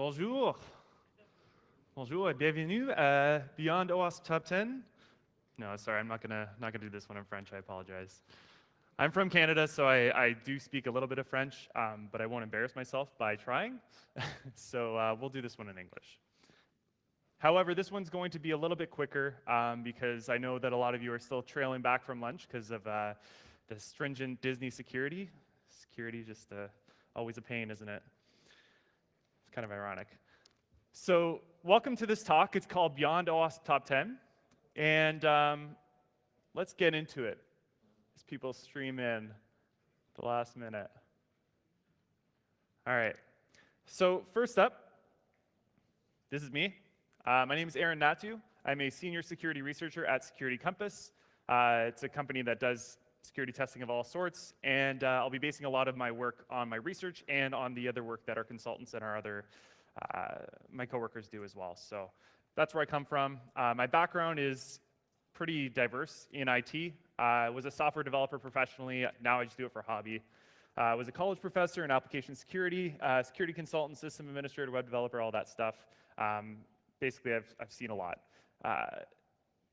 Bonjour. Bonjour et bienvenue Beyond OWASP Top 10. No, sorry, I'm not gonna do this one in French. I apologize. I'm from Canada, so I do speak a little bit of French, but I won't embarrass myself by trying. So we'll do this one in English. However, this one's going to be a little bit quicker because I know that a lot of you are still trailing back from lunch because of the stringent Disney security. Security just always a pain, isn't it? It's kind of ironic. So welcome to this talk. It's called Beyond OWASP Top 10. And let's get into it as people stream in at the last minute. All right. So first up, this is me. My name is HNATIW. I'm a senior security researcher at Security Compass. It's a company that does security testing of all sorts, and I'll be basing a lot of my work on my research and on the other work that our consultants and our other my coworkers do as well. So that's where I come from. My background is pretty diverse in IT. I was a software developer professionally. Now I just do it for hobby. I was a college professor in application security, security consultant, system administrator, web developer, all that stuff. Basically, I've seen a lot.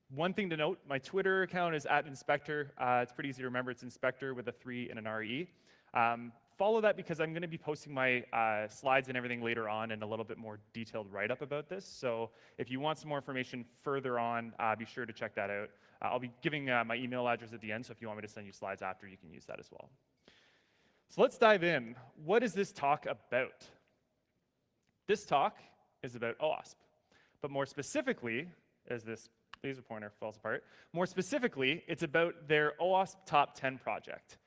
One thing to note, my Twitter account is @inspector. It's pretty easy to remember. It's inspector with a 3 and an RE. Follow that because I'm going to be posting my slides and everything later on and a little bit more detailed write-up about this. So if you want some more information further on, be sure to check that out. I'll be giving my email address at the end, so if you want me to send you slides after, you can use that as well. So let's dive in. What is this talk about? This talk is about OWASP. But more specifically, as this laser pointer falls apart, more specifically, it's about their OWASP Top 10 project.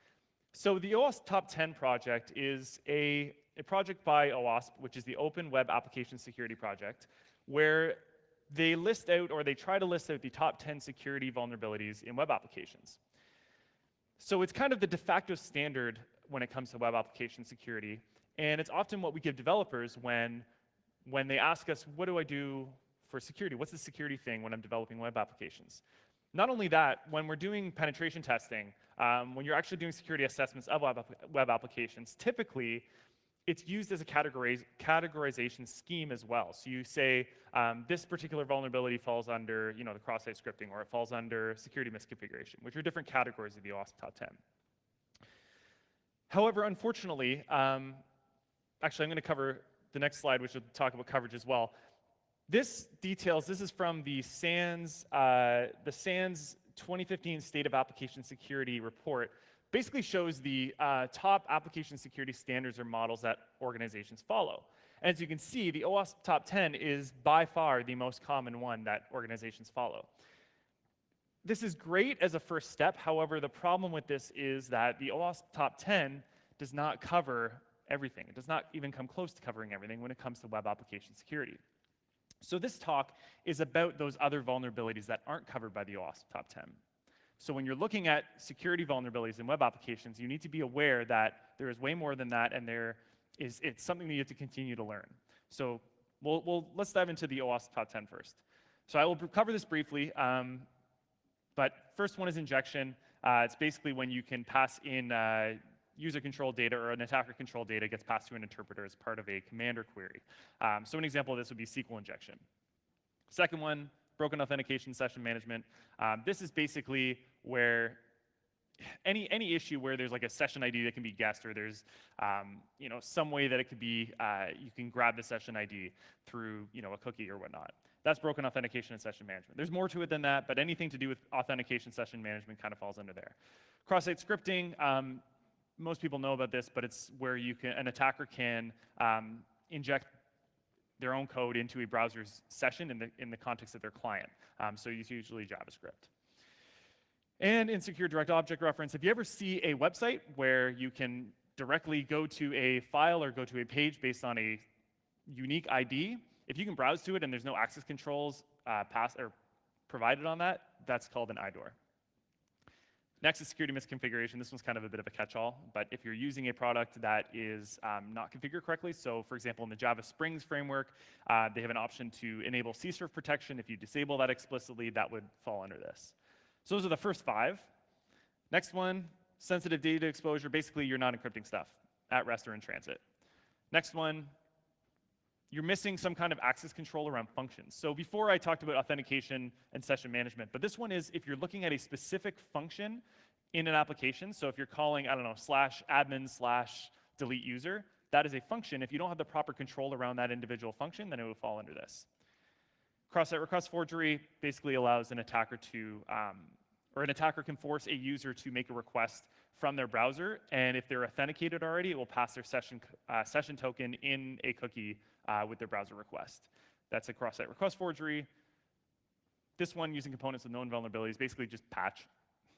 So the OWASP Top 10 project is a project by OWASP, which is the Open Web Application Security Project, where they list out, or they try to list out, the top 10 security vulnerabilities in web applications. So it's kind of the de facto standard when it comes to web application security, and it's often what we give developers when they ask us, what do I do for security? What's the security thing when I'm developing web applications? Not only that, when we're doing penetration testing, when you're actually doing security assessments of web applications, typically it's used as a categorization scheme as well. So you say this particular vulnerability falls under the cross-site scripting, or it falls under security misconfiguration, which are different categories of the OWASP Top 10. However, unfortunately, actually I'm going to cover the next slide, which will talk about coverage as well. This is from the SANS 2015 State of Application Security report. Basically shows the top application security standards or models that organizations follow. And as you can see, the OWASP Top 10 is by far the most common one that organizations follow. This is great as a first step. However, the problem with this is that the OWASP Top 10 does not cover everything. It does not even come close to covering everything when it comes to web application security. So this talk is about those other vulnerabilities that aren't covered by the OWASP Top 10. So when you're looking at security vulnerabilities in web applications, you need to be aware that there is way more than that, and it's something that you have to continue to learn. So let's dive into the OWASP Top 10 first. So I will cover this briefly, but first one is injection. It's basically when you can pass in user-controlled data, or an attacker-controlled data gets passed to an interpreter as part of a command or query. So an example of this would be SQL injection. Second one, broken authentication session management. This is basically where any issue where there's like a session ID that can be guessed, or there's some way that it could be, you can grab the session ID through a cookie or whatnot. That's broken authentication and session management. There's more to it than that, but anything to do with authentication session management kind of falls under there. Cross-site scripting. Most people know about this, but it's where an attacker can inject their own code into a browser's session in the context of their client. So it's usually JavaScript. And in secure direct object reference, if you ever see a website where you can directly go to a file or go to a page based on a unique ID, if you can browse to it and there's no access controls provided on that, that's called an IDOR. Next is security misconfiguration. This one's kind of a bit of a catch-all, but if you're using a product that is not configured correctly, so for example, in the Java Springs framework, they have an option to enable CSRF protection. If you disable that explicitly, that would fall under this. So those are the first 5. Next one, sensitive data exposure. Basically, you're not encrypting stuff at rest or in transit. Next one, you're missing some kind of access control around functions. So before I talked about authentication and session management, but this one is if you're looking at a specific function in an application, so if you're calling, I don't know, /admin/delete user, that is a function. If you don't have the proper control around that individual function, then it would fall under this. Cross-site request forgery basically allows an attacker to, or an attacker can force a user to make a request from their browser, and if they're authenticated already, it will pass their session token in a cookie with their browser request. That's a cross-site request forgery. This one, using components with known vulnerabilities, basically just patch.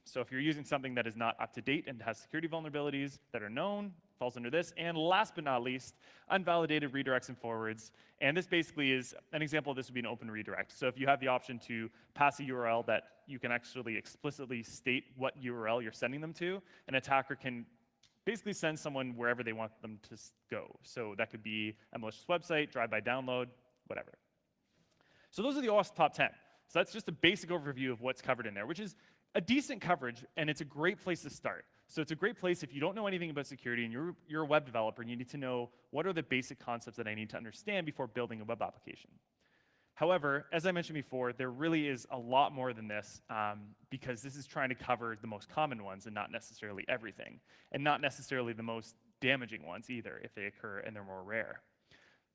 So if you're using something that is not up to date and has security vulnerabilities that are known, falls under this. And last but not least, unvalidated redirects and forwards. And this basically is, an example of this would be an open redirect. So if you have the option to pass a URL that you can actually explicitly state what URL you're sending them to, an attacker can basically send someone wherever they want them to go. So that could be a malicious website, drive-by download, whatever. So those are the OWASP top 10. So that's just a basic overview of what's covered in there, which is a decent coverage, and it's a great place to start. So it's a great place if you don't know anything about security and you're a web developer and you need to know what are the basic concepts that I need to understand before building a web application. However, as I mentioned before, there really is a lot more than this because this is trying to cover the most common ones and not necessarily everything, and not necessarily the most damaging ones either if they occur and they're more rare.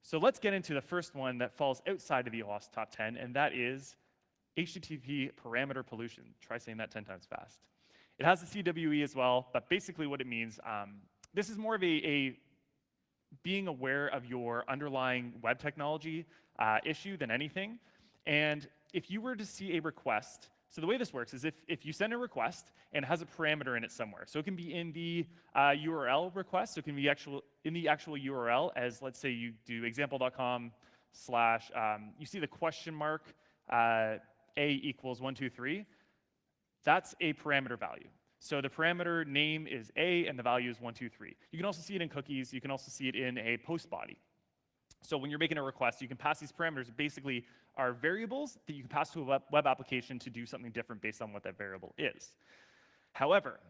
So let's get into the first one that falls outside of the OWASP top 10, and that is HTTP parameter pollution. Try saying that 10 times fast. It has the CWE as well, but basically what it means, this is more of a being aware of your underlying web technology issue than anything. And if you were to see a request, so the way this works is if you send a request and it has a parameter in it somewhere, so it can be in the URL request, so it can be in the actual URL, as let's say you do example.com / you see the question mark a equals 123, that's a parameter value. So the parameter name is A and the value is 123. You can also see it in cookies. You can also see it in a post body. So when you're making a request, you can pass these parameters, basically are variables that you can pass to a web application to do something different based on what that variable is. However,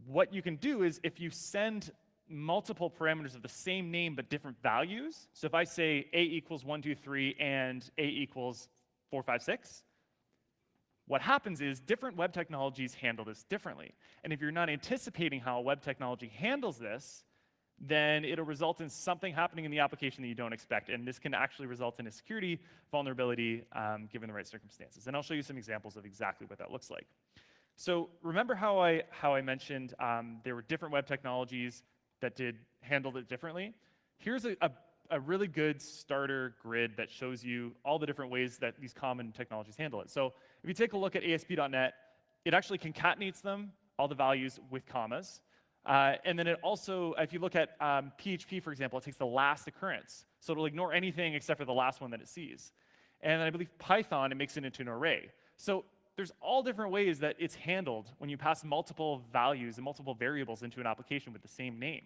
what you can do is if you send multiple parameters of the same name but different values, so if I say A equals 123 and A equals 456, what happens is different web technologies handle this differently. And if you're not anticipating how a web technology handles this, then it'll result in something happening in the application that you don't expect. And this can actually result in a security vulnerability given the right circumstances. And I'll show you some examples of exactly what that looks like. So remember how I mentioned there were different web technologies that handled it differently? Here's a really good starter grid that shows you all the different ways that these common technologies handle it. So if you take a look at ASP.NET, it actually concatenates them, all the values, with commas. And then it also, if you look at PHP, for example, it takes the last occurrence. So it'll ignore anything except for the last one that it sees. And I believe Python, it makes it into an array. So there's all different ways that it's handled when you pass multiple values and multiple variables into an application with the same name.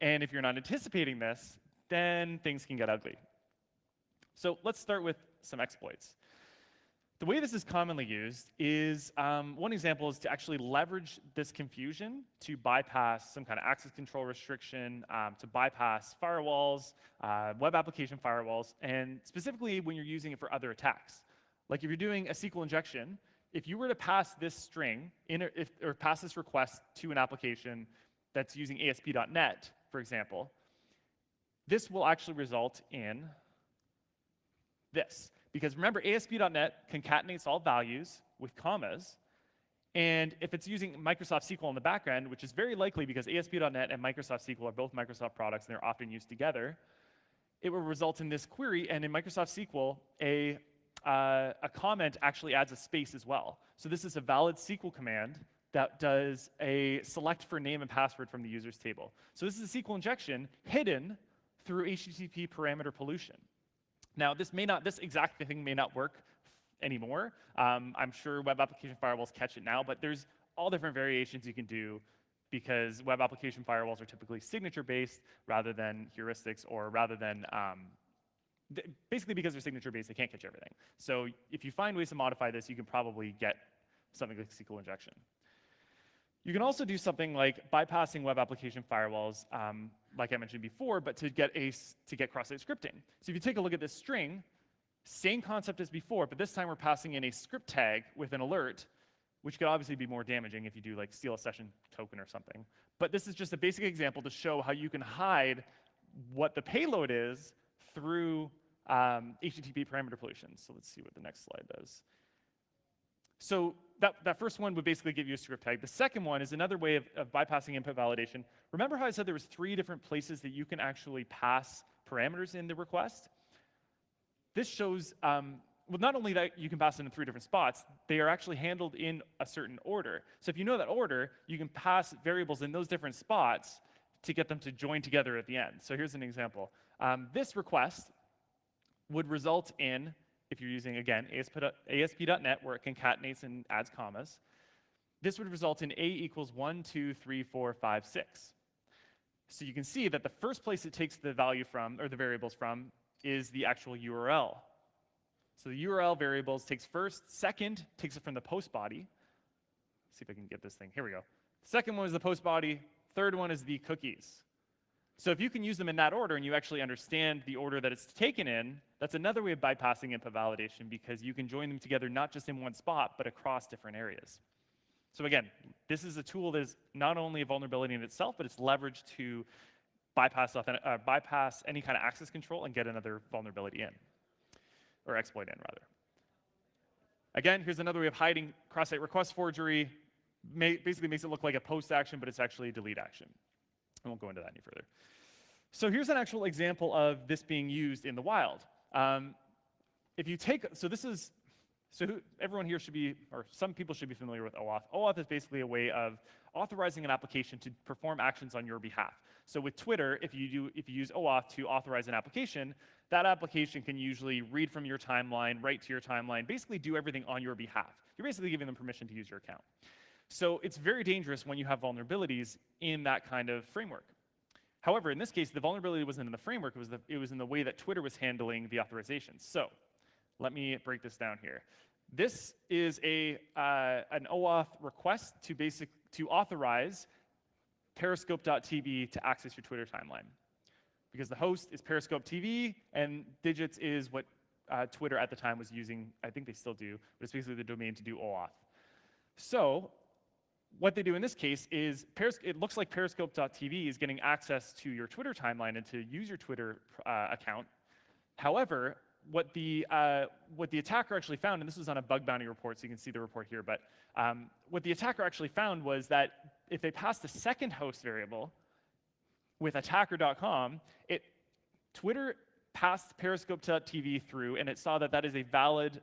And if you're not anticipating this, then things can get ugly. So let's start with some exploits. The way this is commonly used is, one example is to actually leverage this confusion to bypass some kind of access control restriction, to bypass firewalls, web application firewalls, and specifically when you're using it for other attacks. Like if you're doing a SQL injection, if you were to pass this string, or pass this request to an application that's using ASP.NET, for example, this will actually result in this. Because remember, ASP.NET concatenates all values with commas, and if it's using Microsoft SQL in the background, which is very likely because ASP.NET and Microsoft SQL are both Microsoft products and they're often used together, it will result in this query, and in Microsoft SQL, a comment actually adds a space as well. So this is a valid SQL command that does a select for name and password from the user's table. So this is a SQL injection hidden through HTTP parameter pollution. Now, this exact thing may not work anymore. I'm sure web application firewalls catch it now, but there's all different variations you can do because web application firewalls are typically signature-based rather than heuristics, or rather than, basically because they're signature-based, they can't catch everything. So if you find ways to modify this, you can probably get something like SQL injection. You can also do something like bypassing web application firewalls like I mentioned before, but to get cross-site scripting. So if you take a look at this string, same concept as before, but this time we're passing in a script tag with an alert, which could obviously be more damaging if you do like steal a session token or something. But this is just a basic example to show how you can hide what the payload is through HTTP parameter pollution. So let's see what the next slide does. So that first one would basically give you a script tag. The second one is another way of bypassing input validation. Remember how I said there was 3 different places that you can actually pass parameters in the request? This shows, well, not only that you can pass it in 3 different spots, they are actually handled in a certain order. So if you know that order, you can pass variables in those different spots to get them to join together at the end. So here's an example. This request would result in, if you're using, again, ASP.NET, where it concatenates and adds commas, this would result in A equals 1, 2, 3, 4, 5, 6. So you can see that the first place it takes the value from, or the variables from, is the actual URL. So the URL variables takes first, second takes it from the post body. Let's see if I can get this thing. Here we go. Second one is the post body, third one is the cookies. So if you can use them in that order and you actually understand the order that it's taken in, that's another way of bypassing input validation because you can join them together not just in one spot, but across different areas. So again, this is a tool that is not only a vulnerability in itself, but it's leveraged to bypass any kind of access control and get another vulnerability in, or exploit in, rather. Again, here's another way of hiding cross-site request forgery. Basically makes it look like a post action, but it's actually a delete action. I won't go into that any further. So here's an actual example of this being used in the wild. If you take, everyone here should be, or some people should be familiar with OAuth. OAuth is basically a way of authorizing an application to perform actions on your behalf. So with Twitter, if you use OAuth to authorize an application, that application can usually read from your timeline, write to your timeline, basically do everything on your behalf. You're basically giving them permission to use your account. So it's very dangerous when you have vulnerabilities in that kind of framework. However, in this case, the vulnerability wasn't in the framework, it was in the way that Twitter was handling the authorizations. So let me break this down here. This is an OAuth request to authorize Periscope.tv to access your Twitter timeline. Because the host is Periscope TV, and digits is what Twitter at the time was using. I think they still do, but it's basically the domain to do OAuth. So what they do in this case is, it looks like Periscope.tv is getting access to your Twitter timeline and to use your Twitter account. However, what the attacker actually found, and this was on a bug bounty report, so you can see the report here, but what the attacker actually found was that if they passed a second host variable with attacker.com, Twitter passed Periscope.tv through, and it saw that that is a valid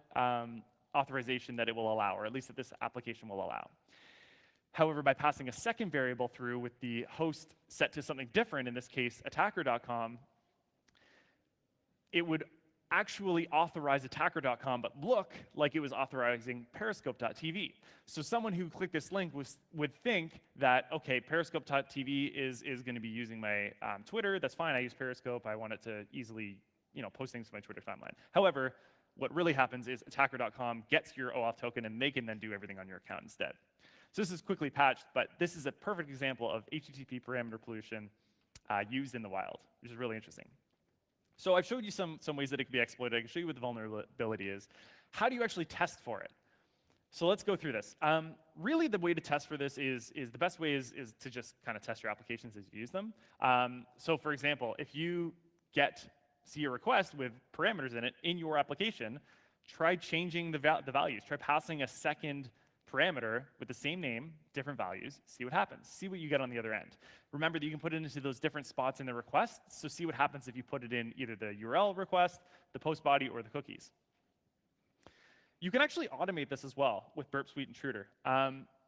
authorization that it will allow, or at least that this application will allow. However, by passing a second variable through with the host set to something different, in this case, attacker.com, it would actually authorize attacker.com, but look like it was authorizing Periscope.tv. So someone who clicked this link would think that, okay, Periscope.tv is going to be using my Twitter. That's fine. I use Periscope. I want it to easily, post things to my Twitter timeline. However, what really happens is attacker.com gets your OAuth token, and they can then do everything on your account instead. So this is quickly patched, but this is a perfect example of HTTP parameter pollution used in the wild, which is really interesting. So I've showed you some ways that it can be exploited. I can show you what the vulnerability is. How do you actually test for it? So let's go through this. Really, the way to test for this is the best way is to just kind of test your applications as you use them. So for example, if you see a request with parameters in it in your application, try changing the values. Try passing a second parameter with the same name, different values, see what happens. See what you get on the other end. Remember that you can put it into those different spots in the request, so see what happens if you put it in either the URL request, the post body, or the cookies. You can actually automate this as well with Burp Suite Intruder.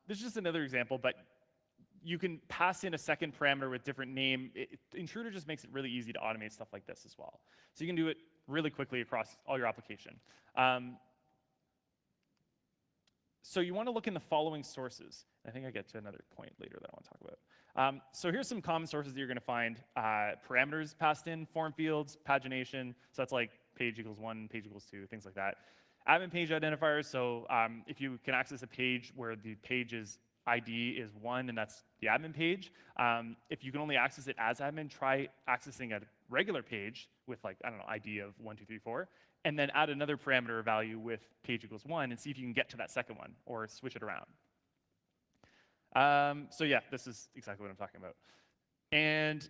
This is just another example, but you can pass in a second parameter with different name. Intruder just makes it really easy to automate stuff like this as well. So you can do it really quickly across all your application. So you want to look in the following sources. I think I get to another point later that I want to talk about. So here's some common sources that you're going to find. Parameters passed in, form fields, pagination. So that's like page equals 1, page equals 2, things like that. Admin page identifiers. So if you can access a page where the page is ID is 1, and that's the admin page. If you can only access it as admin, try accessing a regular page with, like, I don't know, ID of 1, 2, 3, 4, and then add another parameter value with page equals 1 and see if you can get to that second one or switch it around. So yeah, this is exactly what I'm talking about. And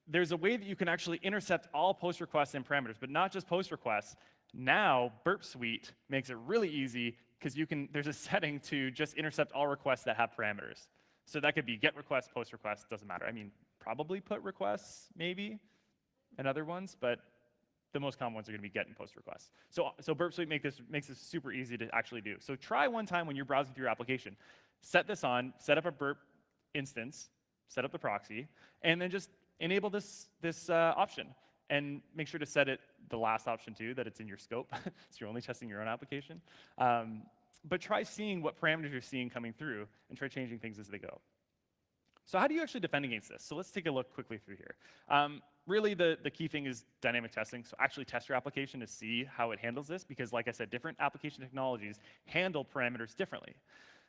there's a way that you can actually intercept all post requests and parameters, but not just post requests. Now, Burp Suite makes it really easy because there's a setting to just intercept all requests that have parameters. So that could be get request, post request, doesn't matter. I mean, probably put requests, maybe, and other ones, but the most common ones are gonna be get and post requests. So Burp Suite makes this super easy to actually do. So try one time when you're browsing through your application. Set this on, set up a Burp instance, set up the proxy, and then just enable this option. And make sure to set it, the last option too, that it's in your scope, so you're only testing your own application. But try seeing what parameters you're seeing coming through, and try changing things as they go. So how do you actually defend against this? So let's take a look quickly through here. Really, the key thing is dynamic testing. So actually test your application to see how it handles this, because like I said, different application technologies handle parameters differently.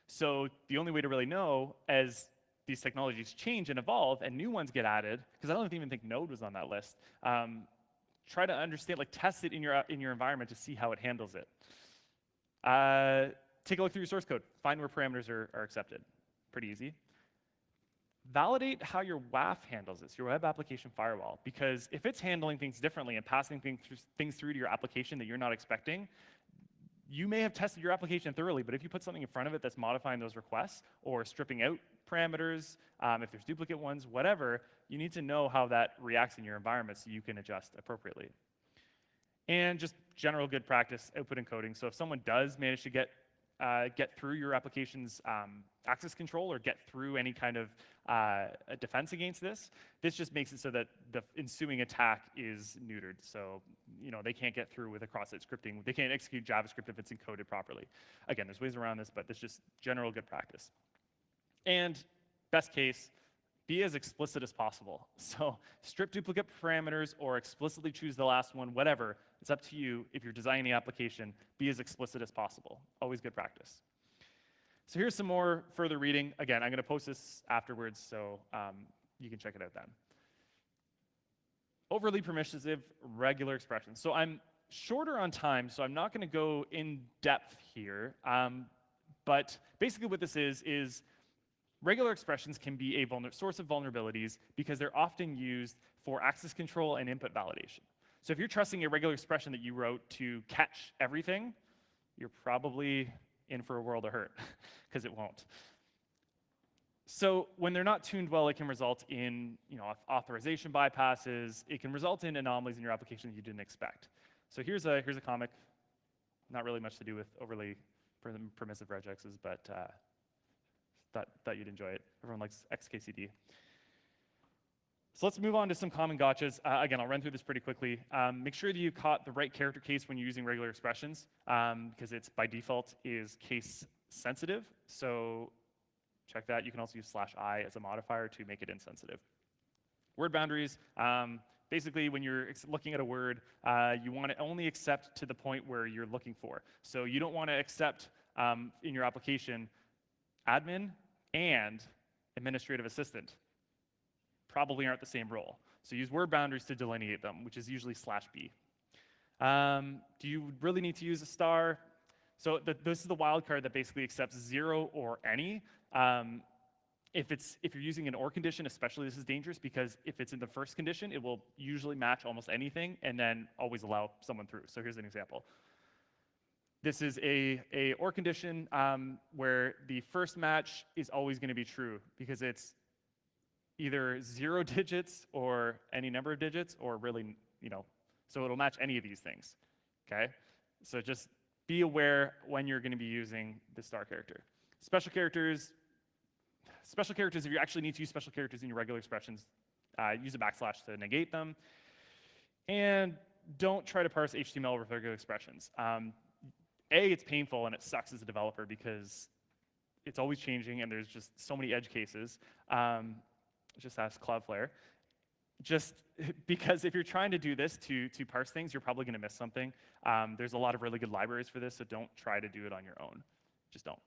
So the only way to really know, as these technologies change and evolve and new ones get added, because I don't even think Node was on that list, try to understand, like test it in your environment to see how it handles it. Take a look through your source code, find where parameters are accepted. Pretty easy. Validate how your WAF handles this, your web application firewall, because if it's handling things differently and passing things through to your application that you're not expecting, you may have tested your application thoroughly, but if you put something in front of it that's modifying those requests or stripping out parameters, if there's duplicate ones, whatever, you need to know how that reacts in your environment so you can adjust appropriately. And just general good practice, output encoding. So if someone does manage to get through your application's access control or get through any kind of defense against this just makes it so that the ensuing attack is neutered. So they can't get through with a cross-site scripting. They can't execute JavaScript if it's encoded properly. Again, there's ways around this, but this is just general good practice. And best case, be as explicit as possible. So strip duplicate parameters or explicitly choose the last one, whatever. It's up to you. If you're designing the application, be as explicit as possible. Always good practice. So here's some more further reading. Again, I'm going to post this afterwards, so you can check it out then. Overly permissive regular expressions. So I'm shorter on time, so I'm not going to go in depth here. But basically what this is regular expressions can be a source of vulnerabilities because they're often used for access control and input validation. So if you're trusting a regular expression that you wrote to catch everything, you're probably in for a world of hurt, because it won't. So when they're not tuned well, it can result in authorization bypasses. It can result in anomalies in your application that you didn't expect. So here's a comic, not really much to do with overly permissive regexes, but thought you'd enjoy it. Everyone likes XKCD. So let's move on to some common gotchas. Again, I'll run through this pretty quickly. Make sure that you caught the right character case when you're using regular expressions, because it's by default is case sensitive. So check that. You can also use /i as a modifier to make it insensitive. Word boundaries. Basically, when you're looking at a word, you want to only accept to the point where you're looking for. So you don't want to accept in your application admin and administrative assistant. Probably aren't the same role. So use word boundaries to delineate them, which is usually /b. Do you really need to use a star? So this is the wildcard that basically accepts 0 or any. If you're using an or condition, especially, this is dangerous because if it's in the first condition, it will usually match almost anything and then always allow someone through. So here's an example. This is a or condition where the first match is always going to be true because it's either 0 digits or any number of digits or really, so it'll match any of these things, okay? So just be aware when you're going to be using the star character. Special characters, if you actually need to use special characters in your regular expressions, use a / to negate them. And don't try to parse HTML with regular expressions. It's painful and it sucks as a developer because it's always changing and there's just so many edge cases. Just ask Cloudflare. Just because if you're trying to do this to parse things, you're probably going to miss something. There's a lot of really good libraries for this, so don't try to do it on your own. Just don't.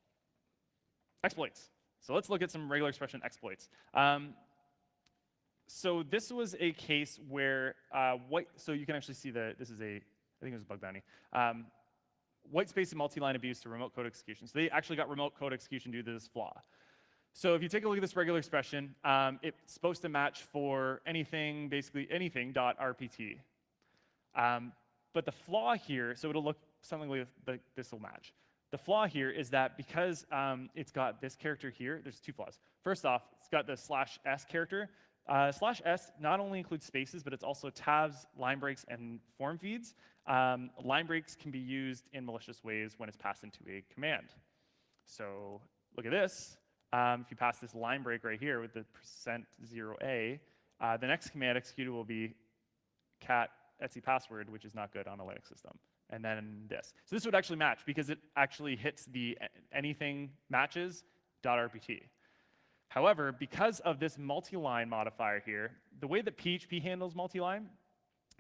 Exploits. So let's look at some regular expression exploits. So this was a case where so you can actually see this is I think it was a bug bounty. White space and multi-line abuse to remote code execution. So they actually got remote code execution due to this flaw. So if you take a look at this regular expression, it's supposed to match for anything, basically anything, .rpt. But the flaw here, so it'll look something like this will match. The flaw here is that because it's got this character here, there's two flaws. First off, it's got the /s character. /s not only includes spaces, but it's also tabs, line breaks, and form feeds. Line breaks can be used in malicious ways when it's passed into a command. So look at this. If you pass this line break right here with the %0a, the next command executed will be cat etc password, which is not good on a Linux system. And then this. So this would actually match because it actually hits the anything matches .rpt. However, because of this multi-line modifier here, the way that PHP handles multi-line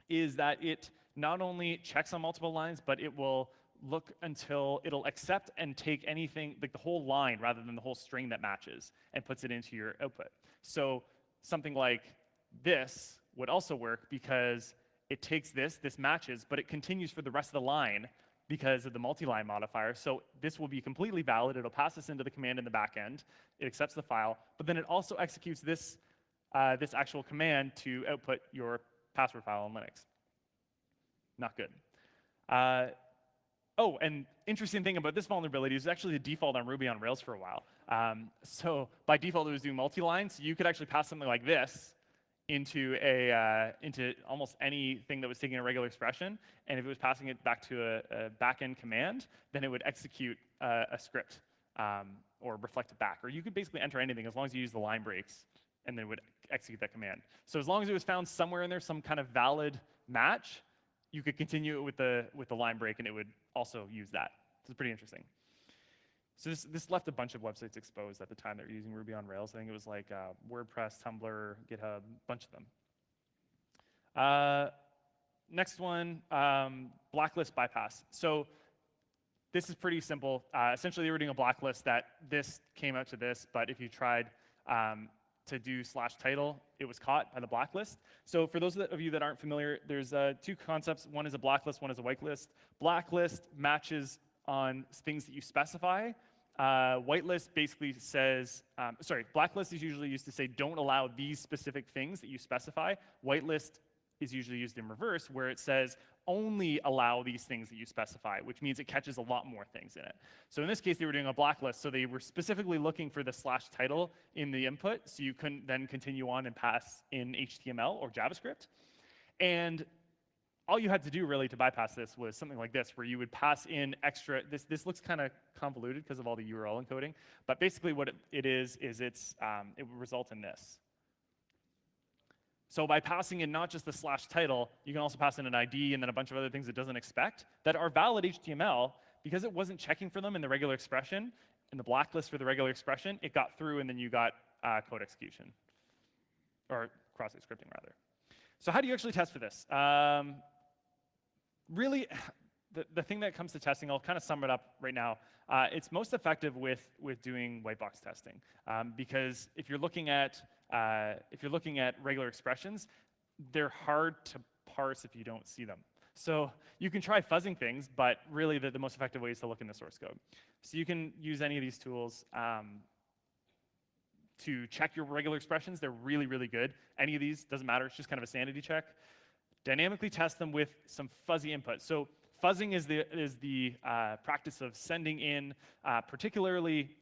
is that it not only checks on multiple lines, but it will look until it'll accept and take anything, like the whole line rather than the whole string that matches, and puts it into your output. So something like this would also work because it takes this matches, but it continues for the rest of the line because of the multi-line modifier. So this will be completely valid. It'll pass this into the command in the back end. It accepts the file, but then it also executes this, this actual command to output your password file in Linux. Not good. Oh, and interesting thing about this vulnerability is actually the default on Ruby on Rails for a while. So by default, it was doing multi-line, so you could actually pass something like this into almost anything that was taking a regular expression, and if it was passing it back to a back-end command, then it would execute a script or reflect it back. Or you could basically enter anything as long as you use the line breaks, and then it would execute that command. So as long as it was found somewhere in there, some kind of valid match, you could continue it with the line break, and it would also use that. So it's pretty interesting. So this left a bunch of websites exposed at the time that were using Ruby on Rails. I think it was like WordPress, Tumblr, GitHub, a bunch of them. Next one, blacklist bypass. So this is pretty simple. Essentially, they were doing a blacklist that this came out to this, but if you tried to do /title, it was caught by the blacklist. So for those of you that aren't familiar, there's two concepts. One is a blacklist, one is a whitelist. Blacklist matches on things that you specify. Whitelist basically says, blacklist is usually used to say don't allow these specific things that you specify. Whitelist is usually used in reverse, where it says only allow these things that you specify, which means it catches a lot more things in it. So in this case, they were doing a blacklist, so they were specifically looking for the /title in the input, so you couldn't then continue on and pass in HTML or JavaScript. And all you had to do really to bypass this was something like this, where you would pass in extra, this looks kind of convoluted because of all the URL encoding, but basically what it would result in this. So by passing in not just the /title, you can also pass in an ID and then a bunch of other things it doesn't expect that are valid HTML. Because it wasn't checking for them in the regular expression, in the blacklist for the regular expression, it got through and then you got code execution, or cross-site scripting rather. So how do you actually test for this? Really, the thing that comes to testing, I'll kind of sum it up right now. It's most effective with doing white box testing, because if you're looking at regular expressions, they're hard to parse if you don't see them. So you can try fuzzing things, but really the most effective way is to look in the source code. So you can use any of these tools to check your regular expressions. They're really, really good. Any of these, doesn't matter, it's just kind of a sanity check. Dynamically test them with some fuzzy input. So fuzzing is the practice of sending in particularly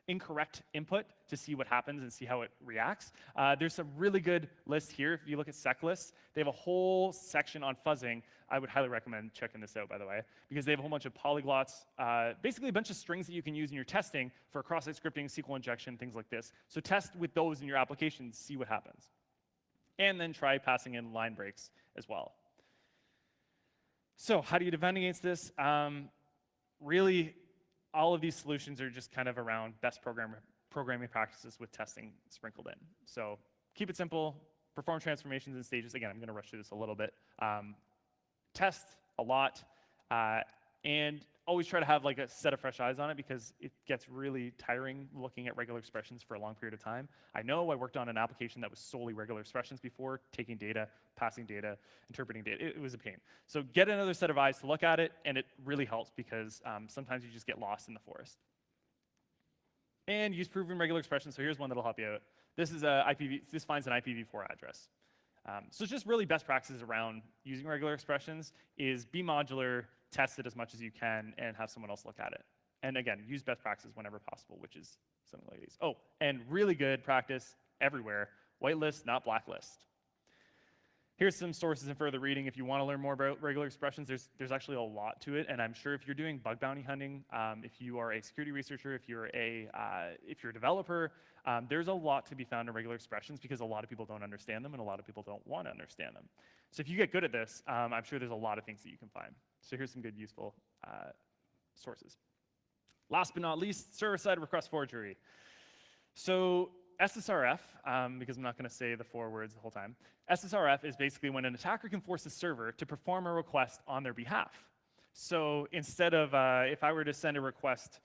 incorrect input to see what happens and see how it reacts. There's some really good lists here. If you look at sec lists, they have a whole section on fuzzing. I would highly recommend checking this out, by the way, because they have a whole bunch of polyglots, basically a bunch of strings that you can use in your testing for cross-site scripting, SQL injection, things like this. So test with those in your applications, see what happens. And then try passing in line breaks as well. So how do you defend against this? Really, all of these solutions are just kind of around best programming practices with testing sprinkled in. So keep it simple, perform transformations in stages. Again, I'm going to rush through this a little bit. Test a lot, and always try to have like a set of fresh eyes on it because it gets really tiring looking at regular expressions for a long period of time. I know I worked on an application that was solely regular expressions before, taking data, passing data, interpreting data. It was a pain. So get another set of eyes to look at it, and it really helps because sometimes you just get lost in the forest. And use proven regular expressions. So here's one that'll help you out. This is this finds an IPv4 address. So it's just really best practices around using regular expressions is be modular, test it as much as you can, and have someone else look at it. And again, use best practices whenever possible, which is something like these. Oh, and really good practice everywhere, whitelist, not blacklist. Here's some sources and further reading if you want to learn more about regular expressions. There's actually a lot to it, and I'm sure if you're doing bug bounty hunting, if you are a security researcher, if you're a developer, there's a lot to be found in regular expressions because a lot of people don't understand them and a lot of people don't want to understand them. So if you get good at this, I'm sure there's a lot of things that you can find. So here's some good, useful sources. Last but not least, server-side request forgery. So SSRF, because I'm not going to say the 4 words the whole time, SSRF is basically when an attacker can force a server to perform a request on their behalf. So instead of, if I were to send a request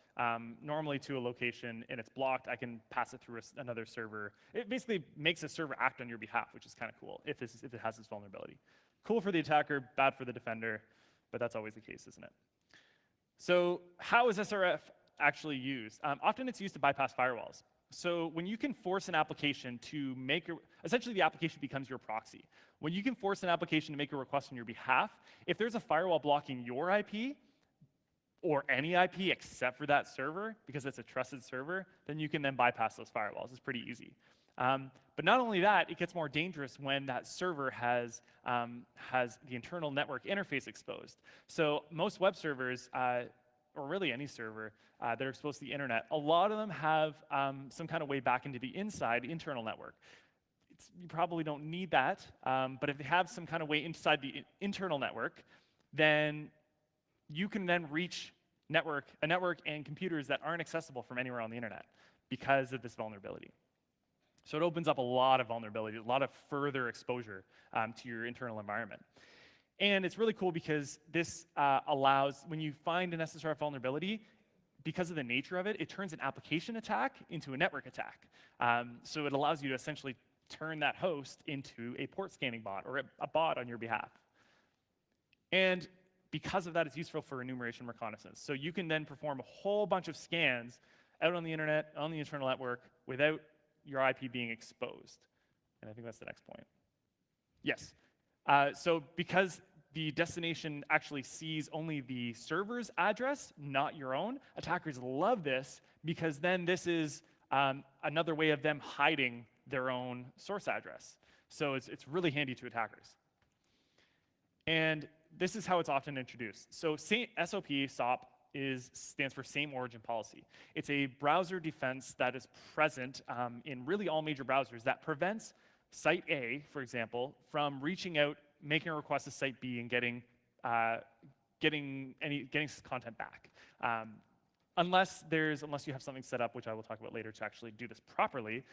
normally to a location and it's blocked, I can pass it through another server. It basically makes a server act on your behalf, which is kind of cool if it has this vulnerability. Cool for the attacker, bad for the defender, but that's always the case, isn't it? So how is SRF actually used? Often it's used to bypass firewalls. So when you can force an application to make essentially the application becomes your proxy. When you can force an application to make a request on your behalf, if there's a firewall blocking your IP, or any IP except for that server, because it's a trusted server, then you can then bypass those firewalls. It's pretty easy. But not only that, it gets more dangerous when that server has the internal network interface exposed. So most web servers, or really any server that are exposed to the internet, a lot of them have some kind of way back into the internal network. You probably don't need that, but if they have some kind of way inside the internal network, then you can then reach a network and computers that aren't accessible from anywhere on the internet because of this vulnerability. So it opens up a lot of vulnerability, a lot of further exposure to your internal environment. And it's really cool because this allows, when you find an SSRF vulnerability, because of the nature of it, it turns an application attack into a network attack. So it allows you to essentially turn that host into a port scanning bot or a bot on your behalf. And because of that, it's useful for enumeration reconnaissance. So you can then perform a whole bunch of scans out on the internet, on the internal network, without your IP being exposed. And I think that's the next point. Yes. So because the destination actually sees only the server's address, not your own, attackers love this because then this is another way of them hiding their own source address. So it's really handy to attackers. And this is how it's often introduced. So SOP stands for Same Origin Policy. It's a browser defense that is present in really all major browsers that prevents Site A, for example, from reaching out, making a request to Site B, and getting content back. Unless you have something set up, which I will talk about later, to actually do this properly.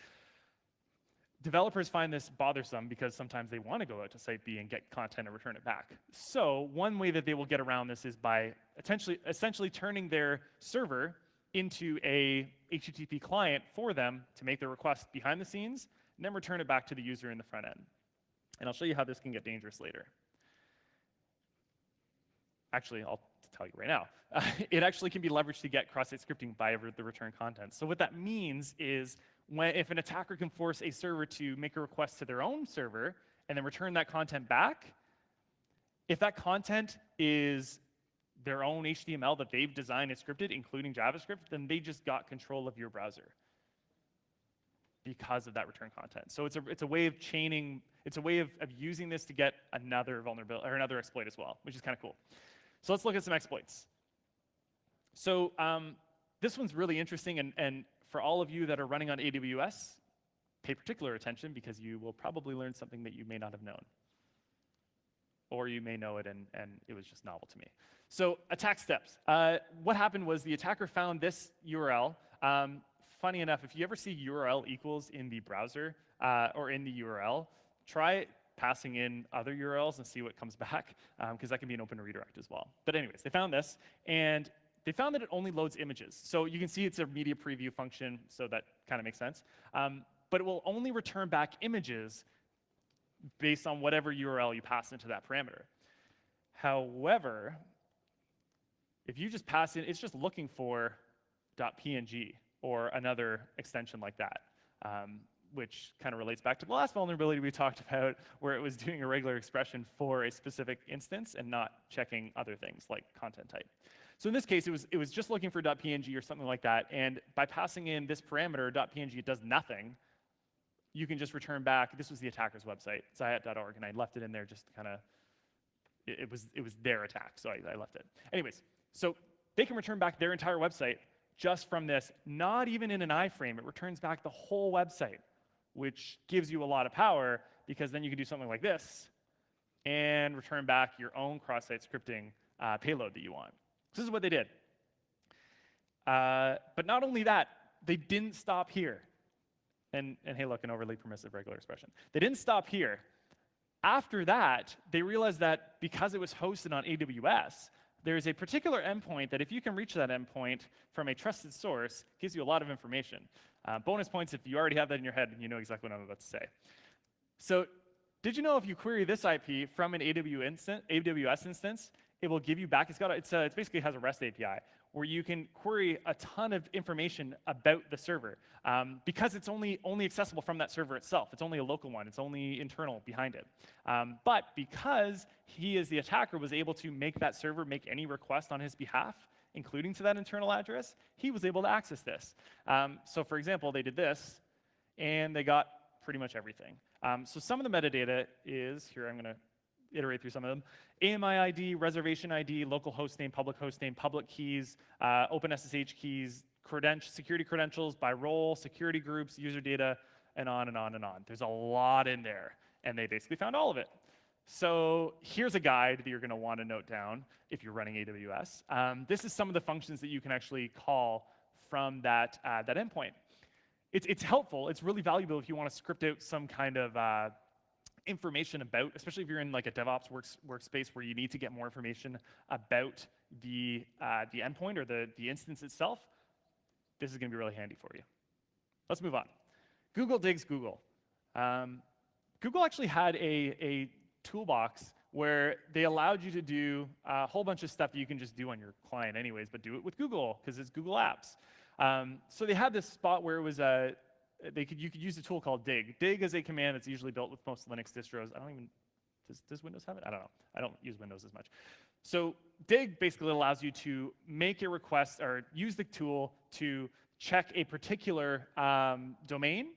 Developers find this bothersome because sometimes they want to go out to Site B and get content and return it back. So one way that they will get around this is by essentially turning their server into a HTTP client for them to make the request behind the scenes, and then return it back to the user in the front end. And I'll show you how this can get dangerous later. Actually, I'll tell you right now. It actually can be leveraged to get cross-site scripting by the return content. So what that means is if an attacker can force a server to make a request to their own server and then return that content back, if that content is their own HTML that they've designed and scripted, including JavaScript, then they just got control of your browser because of that return content. So it's a way of chaining, it's a way of using this to get another vulnerability or another exploit as well, which is kind of cool. So let's look at some exploits. So this one's really interesting, and for all of you that are running on AWS, pay particular attention because you will probably learn something that you may not have known. Or you may know it and it was just novel to me. So attack steps. What happened was the attacker found this URL. Funny enough, if you ever see URL equals in the browser or in the URL, try passing in other URLs and see what comes back, because that can be an open redirect as well. But anyways, they found this, and they found that it only loads images. So you can see it's a media preview function, so that kind of makes sense. But it will only return back images based on whatever URL you pass into that parameter. However, if you just pass in, it's just looking for .png or another extension like that, which kind of relates back to the last vulnerability we talked about, where it was doing a regular expression for a specific instance and not checking other things like content type. So in this case, it was just looking for .png or something like that, and by passing in this parameter, .png, it does nothing. You can just return back, this was the attacker's website, zayat.org, and I left it in there just to kind of, it was their attack, so I left it. Anyways, so they can return back their entire website just from this, not even in an iframe, it returns back the whole website, which gives you a lot of power, because then you can do something like this and return back your own cross-site scripting payload that you want. So this is what they did. But not only that, they didn't stop here. And hey, look, an overly permissive regular expression. They didn't stop here. After that, they realized that because it was hosted on AWS, there's a particular endpoint that if you can reach that endpoint from a trusted source, gives you a lot of information. Bonus points if you already have that in your head and you know exactly what I'm about to say. So did you know if you query this IP from an AWS instance, it will give you back, it basically has a REST API, where you can query a ton of information about the server. Because it's only accessible from that server itself. It's only a local one. It's only internal behind it. But because he, as the attacker, was able to make that server make any request on his behalf, including to that internal address, he was able to access this. So for example, they did this, and they got pretty much everything. So some of the metadata is, here I'm going to iterate through some of them, AMI ID, reservation ID, local host name, public keys, OpenSSH keys, security credentials by role, security groups, user data, and on and on and on. There's a lot in there, and they basically found all of it. So here's a guide that you're going to want to note down if you're running AWS. This is some of the functions that you can actually call from that endpoint. It's helpful. It's really valuable if you want to script out some kind of information about, especially if you're in like a DevOps workspace where you need to get more information about the endpoint or the instance itself. This is going to be really handy for you. Let's move on. Google digs Google. Google actually had a toolbox where they allowed you to do a whole bunch of stuff that you can just do on your client anyways, but do it with Google because it's Google Apps. So they had this spot where it was you could use a tool called dig. Dig is a command that's usually built with most Linux distros. Does Windows have it? I don't know. I don't use Windows as much. So dig basically allows you to make a request or use the tool to check a particular domain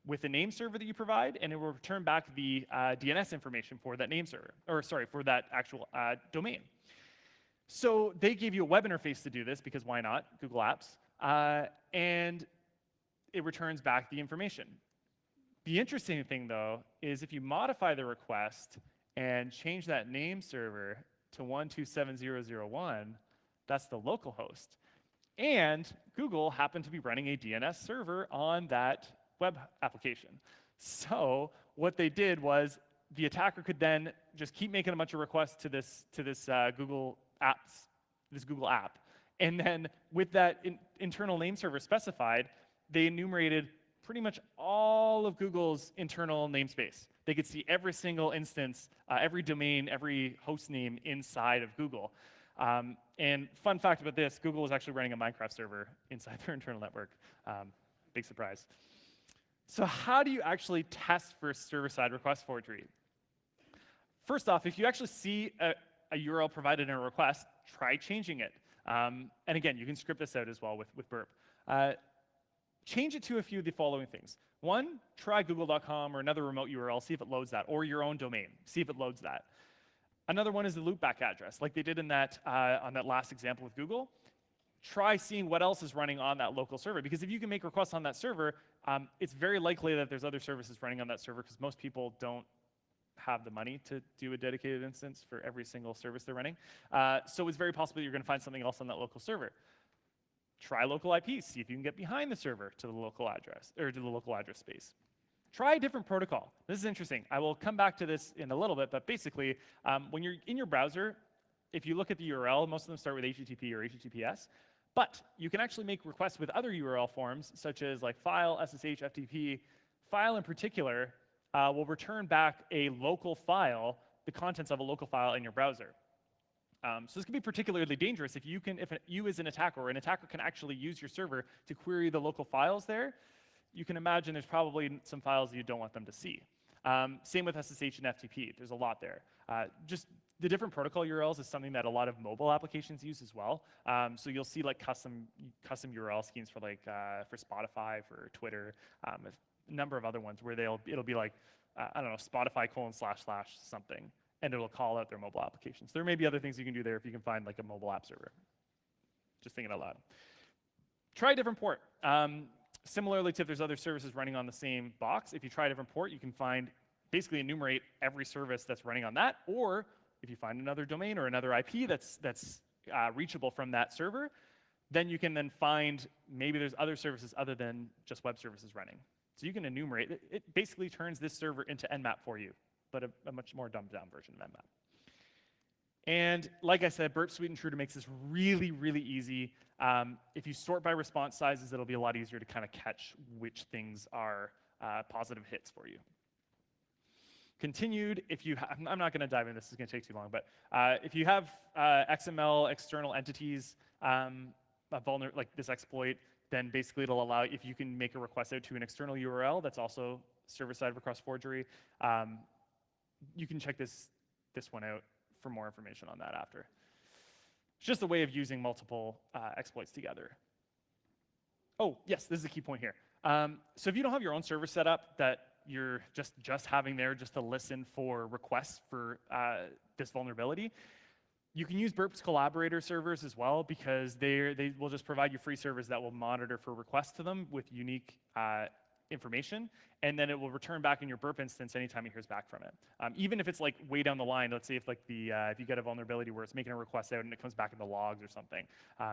with the name server that you provide, and it will return back the DNS information for that name server, or sorry, for that actual domain. So they gave you a web interface to do this, because why not? Google Apps. And it returns back the information. The interesting thing, though, is if you modify the request and change that name server to 127.0.0.1, that's the local host. And Google happened to be running a DNS server on that web application. So what they did was the attacker could then just keep making a bunch of requests to this Google app. And then with that internal name server specified, they enumerated pretty much all of Google's internal namespace. They could see every single instance, every domain, every host name inside of Google. And fun fact about this, Google was actually running a Minecraft server inside their internal network. Big surprise. So how do you actually test for server-side request forgery? First off, if you actually see a URL provided in a request, try changing it. And again, you can script this out as well with Burp. Change it to a few of the following things. One, try google.com or another remote URL, see if it loads that, or your own domain, see if it loads that. Another one is the loopback address, like they did in that on that last example with Google. Try seeing what else is running on that local server, because if you can make requests on that server, it's very likely that there's other services running on that server, because most people don't have the money to do a dedicated instance for every single service they're running. So it's very possible you're going to find something else on that local server. Try local IP, see if you can get behind the server to the local address, or to the local address space. Try a different protocol. This is interesting. I will come back to this in a little bit, but basically, when you're in your browser, if you look at the URL, most of them start with HTTP or HTTPS. But you can actually make requests with other URL forms, such as like file, SSH, FTP. File in particular will return back a local file, the contents of a local file in your browser. So this can be particularly dangerous if you as an attacker, or an attacker can actually use your server to query the local files there. You can imagine there's probably some files that you don't want them to see. Same with SSH and FTP. There's a lot there. Just the different protocol URLs is something that a lot of mobile applications use as well. So you'll see like custom URL schemes for like for Spotify, for Twitter, a number of other ones where it'll be like I don't know, Spotify : / something, and it'll call out their mobile applications. There may be other things you can do there if you can find like a mobile app server. Just thinking out loud. Try a different port. Similarly to if there's other services running on the same box, if you try a different port, you can basically enumerate every service that's running on that, or if you find another domain or another IP that's reachable from that server, then you can then find maybe there's other services other than just web services running. So you can enumerate. It basically turns this server into Nmap for you, but a much more dumbed down version of Nmap. And like I said, Burp Suite Intruder makes this really, really easy. If you sort by response sizes, it'll be a lot easier to kind of catch which things are positive hits for you. Continued, I'm not going to dive into this, it's going to take too long, but if you have XML external entities, like this exploit, then basically it'll allow, if you can make a request out to an external URL that's also server-side request forgery, you can check this one out for more information on that after. It's just a way of using multiple exploits together. Oh, yes, this is a key point here. So if you don't have your own server set up that you're just having there just to listen for requests for this vulnerability, you can use Burp's collaborator servers as well, because they will just provide you free servers that will monitor for requests to them with unique information, and then it will return back in your Burp instance anytime it hears back from it. Even if it's like way down the line, let's say if like if you get a vulnerability where it's making a request out and it comes back in the logs or something,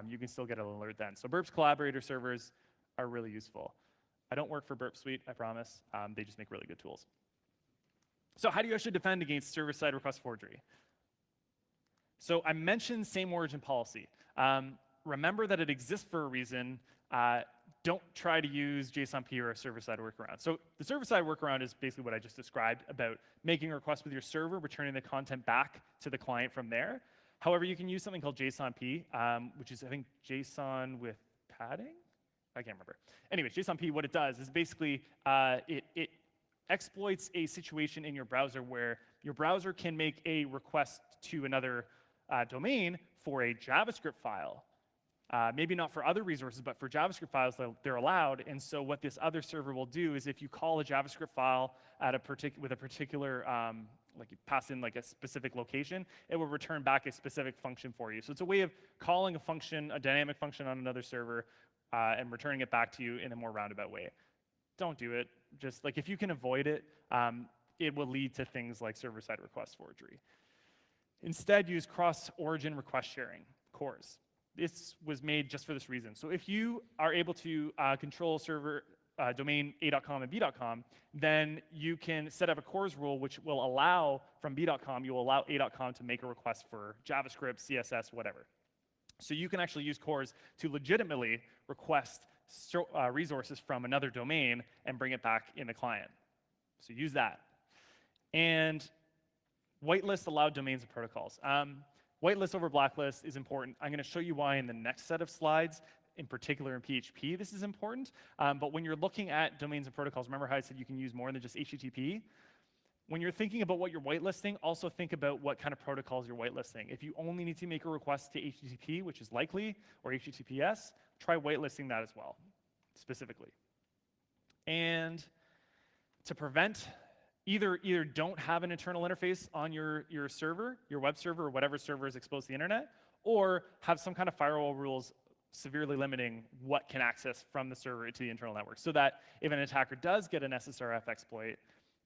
you can still get an alert then. So Burp's collaborator servers are really useful. I don't work for Burp Suite, I promise. They just make really good tools. So how do you actually defend against server-side request forgery? So I mentioned same origin policy. Remember that it exists for a reason. Don't try to use JSONP or a server-side workaround. So the server-side workaround is basically what I just described about making a request with your server, returning the content back to the client from there. However, you can use something called JSONP, which is, I think, JSON with padding? I can't remember. Anyways, JSONP, what it does is basically it exploits a situation in your browser where your browser can make a request to another domain for a JavaScript file. Maybe not for other resources, but for JavaScript files, they're allowed. And so what this other server will do is if you call a JavaScript file at with a particular, like you pass in like a specific location, it will return back a specific function for you. So it's a way of calling a function, a dynamic function on another server, and returning it back to you in a more roundabout way. Don't do it. Just like if you can avoid it, it will lead to things like server-side request forgery. Instead, use cross-origin request sharing, CORS. This was made just for this reason. So if you are able to control server domain a.com and b.com, then you can set up a CORS rule which will allow, from b.com, you will allow a.com to make a request for JavaScript, CSS, whatever. So you can actually use CORS to legitimately request resources from another domain and bring it back in the client. So use that. And whitelist allowed domains and protocols. Whitelist over blacklist is important. I'm going to show you why in the next set of slides. In particular in PHP, this is important. But when you're looking at domains and protocols, remember how I said you can use more than just HTTP? When you're thinking about what you're whitelisting, also think about what kind of protocols you're whitelisting. If you only need to make a request to HTTP, which is likely, or HTTPS, try whitelisting that as well, specifically. And to prevent, either don't have an internal interface on your server, your web server, or whatever server is exposed to the internet, or have some kind of firewall rules severely limiting what can access from the server to the internal network, so that if an attacker does get an SSRF exploit,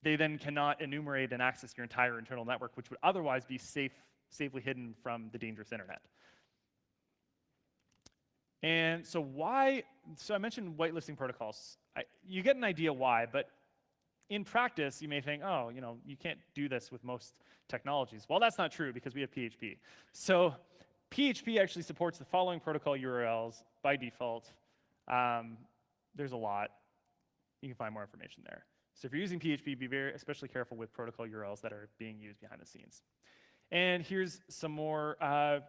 they then cannot enumerate and access your entire internal network, which would otherwise be safely hidden from the dangerous internet. And so I mentioned whitelisting protocols. You get an idea why, but in practice, you may think, oh, you can't do this with most technologies. Well, that's not true because we have PHP. So PHP actually supports the following protocol URLs by default. There's a lot. You can find more information there. So if you're using PHP, be especially careful with protocol URLs that are being used behind the scenes. And here's some more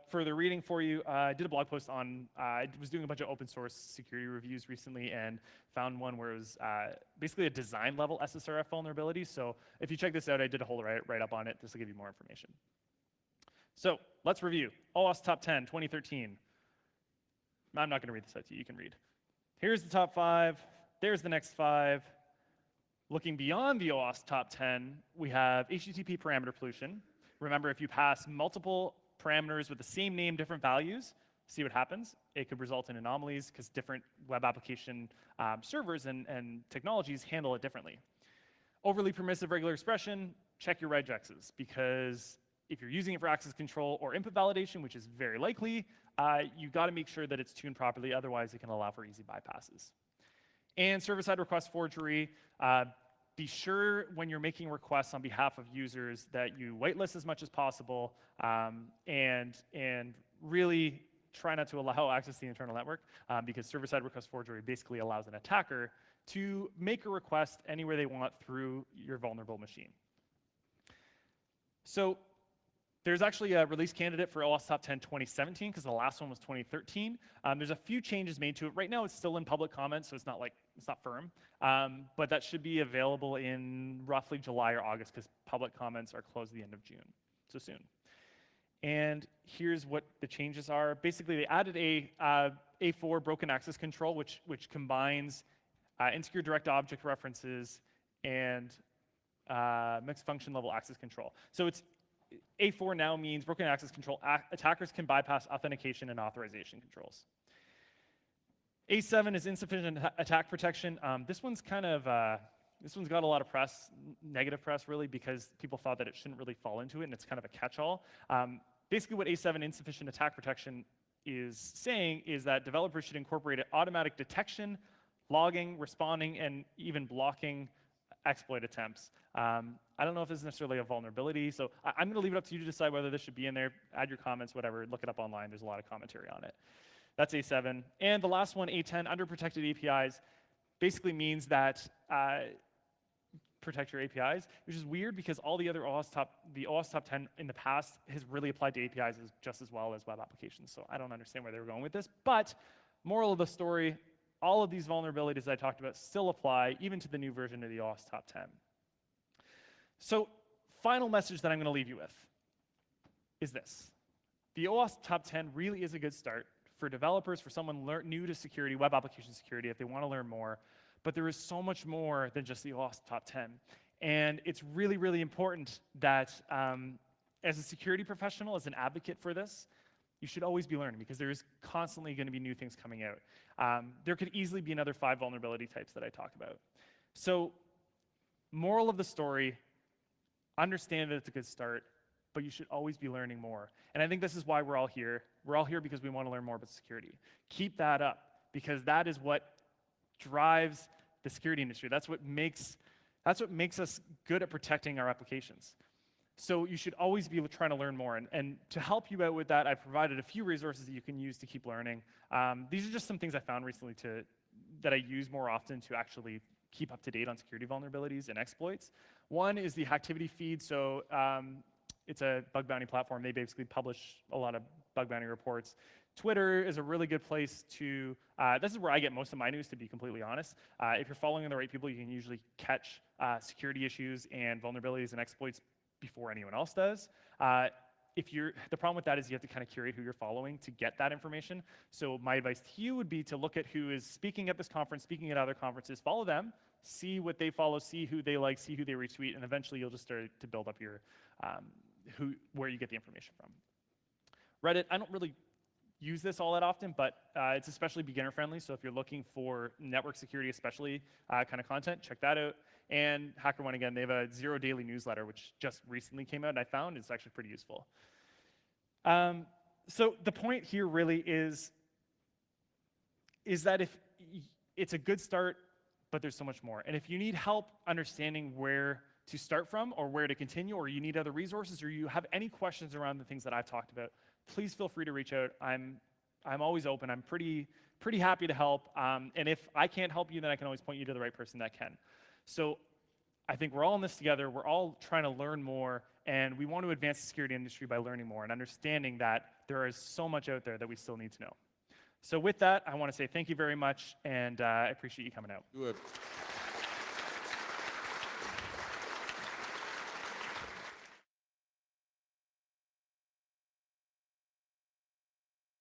further reading for you. I did a blog post on, I was doing a bunch of open source security reviews recently and found one where it was basically a design level SSRF vulnerability. So if you check this out, I did a whole write-up on it. This will give you more information. So let's review. OWASP Top 10, 2013. I'm not going to read this out to you. You can read. Here's the top 5. There's the next 5. Looking beyond the OWASP Top 10, we have HTTP parameter pollution. Remember, if you pass multiple parameters with the same name, different values, see what happens. It could result in anomalies because different web application servers and technologies handle it differently. Overly permissive regular expression, check your regexes, because if you're using it for access control or input validation, which is very likely, you got to make sure that it's tuned properly, otherwise it can allow for easy bypasses. And server-side request forgery, be sure when you're making requests on behalf of users that you whitelist as much as possible, and really try not to allow access to the internal network, because server-side request forgery basically allows an attacker to make a request anywhere they want through your vulnerable machine. So there's actually a release candidate for OWASP Top 10 2017, because the last one was 2013. There's a few changes made to it. Right now, it's still in public comments, so it's not firm. But that should be available in roughly July or August, because public comments are closed at the end of June, so soon. And here's what the changes are. Basically, they added a A4 broken access control, which combines insecure direct object references and mixed function level access control. So it's A4 now means broken access control. Attackers can bypass authentication and authorization controls. A7 is insufficient attack protection. This one's got a lot of press, negative press really, because people thought that it shouldn't really fall into it, and it's kind of a catch-all. Basically, what A7 insufficient attack protection is saying is that developers should incorporate automatic detection, logging, responding, and even blocking exploit attempts. I don't know if this is necessarily a vulnerability, so I'm going to leave it up to you to decide whether this should be in there. Add your comments, whatever. Look it up online. There's a lot of commentary on it. That's A7. And the last one, A10, underprotected APIs, basically means that protect your APIs, which is weird because all the other OWASP Top 10 in the past has really applied to APIs just as well as web applications. So I don't understand where they were going with this. But moral of the story, all of these vulnerabilities that I talked about still apply, even to the new version of the OWASP Top 10. So final message that I'm going to leave you with is this. The OWASP Top 10 really is a good start for developers, for someone new to security, web application security, if they want to learn more. But there is so much more than just the OWASP Top 10. And it's really, really important that as a security professional, as an advocate for this, you should always be learning, because there is constantly going to be new things coming out. There could easily be another 5 vulnerability types that I talk about. So moral of the story, understand that it's a good start, but you should always be learning more. And I think this is why we're all here. We're all here because we want to learn more about security. Keep that up, because that is what drives the security industry. That's what makes us good at protecting our applications. So you should always be trying to learn more. And to help you out with that, I've provided a few resources that you can use to keep learning. These are just some things I found recently that I use more often to actually keep up to date on security vulnerabilities and exploits. One is the HNATIW feed. So it's a bug bounty platform. They basically publish a lot of bug bounty reports. Twitter is a really good place to, this is where I get most of my news, to be completely honest. If you're following the right people, you can usually catch security issues and vulnerabilities and exploits before anyone else does. The problem with that is you have to kind of curate who you're following to get that information. So my advice to you would be to look at who is speaking at this conference, speaking at other conferences, follow them, see what they follow, see who they like, see who they retweet, and eventually you'll just start to build up your, where you get the information from. Reddit, I don't really use this all that often, but it's especially beginner friendly. So if you're looking for network security, especially kind of content, check that out. And HackerOne, again, they have a 0 daily newsletter, which just recently came out, and I found it's actually pretty useful. So the point here really is that if it's a good start, but there's so much more. And if you need help understanding where to start from or where to continue, or you need other resources, or you have any questions around the things that I've talked about, please feel free to reach out. I'm always open. I'm pretty happy to help. And if I can't help you, then I can always point you to the right person that can. So I think we're all in this together. We're all trying to learn more, and we want to advance the security industry by learning more and understanding that there is so much out there that we still need to know. So with that, I want to say thank you very much, and I appreciate you coming out. Good.